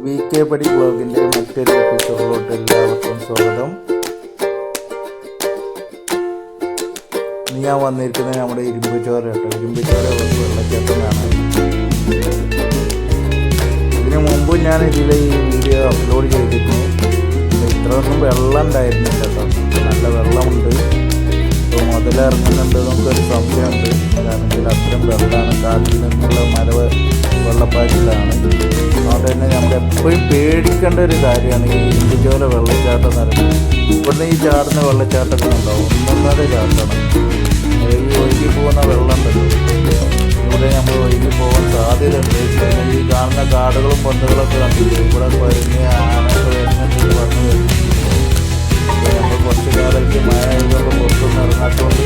V K പടി ബ്ലോഗിൻ്റെ മറ്റൊരു എപ്പിസോഡിലോട്ട് എല്ലാവർക്കും സ്വാഗതം. ഞാൻ വന്നിരിക്കുന്നത് നമ്മുടെ ഇരുമ്പുചോര വെള്ളച്ചാട്ടമാണ്. ഇതിനു മുമ്പ് ഞാൻ ഇതിൽ ഈ വീഡിയോ അപ്ലോഡ് ചെയ്തിരുന്നു. ഇത്രയൊന്നും വെള്ളം ഉണ്ടായിരുന്നില്ല കേട്ടോ. നല്ല വെള്ളമുണ്ട്. ഇപ്പോൾ മുതലിറങ്ങുന്നുണ്ട് നമുക്കൊരു സംശയമുണ്ട്. കാരണം ഇതിൽ അത്രയും വെള്ളമാണ്. കാട്ടിൽ നിന്നുള്ള വെള്ളപ്പാച്ചിലാണ്. അതുകൊണ്ട് തന്നെ നമ്മൾ എപ്പോഴും പേടിക്കേണ്ട ഒരു കാര്യമാണ് ഈ ഇരുമ്പുചോല വെള്ളച്ചാട്ടം എന്ന് പറയുന്നത്. ഇവിടുന്ന് ഈ ചാടുന്ന വെള്ളച്ചാട്ടമൊക്കെ ഉണ്ടാവും. ഒന്നൊന്നര ചാട്ടമാണ്. ഈ ഒഴുകി പോകുന്ന വെള്ളം ഉണ്ടല്ലോ, ഇവിടെ നമ്മൾ ഒഴുകി പോകാൻ സാധ്യതയുണ്ട്. ഈ കാണുന്ന കാടുകളും പന്തുകളൊക്കെ കണ്ടില്ലേ, ഇവിടെ കഴിഞ്ഞ് ആനൊക്കെ വരുന്നുണ്ടെന്ന് പറഞ്ഞു വരുന്നുണ്ട്. നമ്മൾ കുറച്ച് കാലത്ത് മഴ ഇതൊക്കെ പുറത്തൊന്നും ഇറങ്ങാത്തതുകൊണ്ട്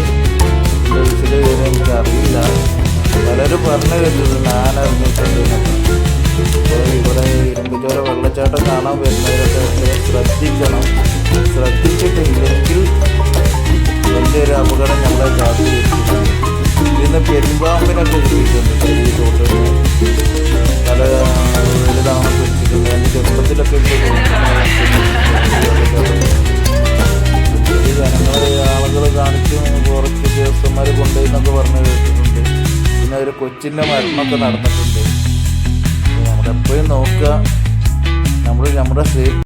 ഇതിൻ്റെ വിശദ വിവരം എനിക്ക് അറിയില്ല. പലരും പറഞ്ഞു കേട്ടിട്ടുണ്ട് ആന ഇറങ്ങിയിട്ടുണ്ടെന്നൊക്കെ. അപ്പോൾ ഇവിടെ ഇരുമ്പുചോല വെള്ളച്ചാട്ടം കാണാൻ വരുന്നവരൊക്കെ ശ്രദ്ധിക്കണം. ശ്രദ്ധിച്ചിട്ടില്ലെങ്കിൽ വലിയൊരു അപകടം ഞങ്ങളെ കാത്തിരിക്കുന്നു. ഇതിന്ന് പെരുമ്പാമ്പിനൊക്കെ കിട്ടിയിട്ടുണ്ട്. ഈ തോട്ടിൽ പല വലുതാണ് പിടിച്ചിട്ടുണ്ട്. എൻ്റെ ചെറുപ്പത്തിലൊക്കെ ഈ ജനങ്ങളെ ആളുകൾ കാണിച്ചും കുറച്ച് ദിവസന്മാർ കൊണ്ടുപോയെന്നൊക്കെ പറഞ്ഞ് കേട്ടിട്ടുണ്ട്. പിന്നെ ഒരു കൊച്ചിൻ്റെ മരണമൊക്കെ നടന്നിട്ടുണ്ട്. നമ്മളെപ്പോഴും നോക്കുക, നമ്മുടെ സേഫ്റ്റി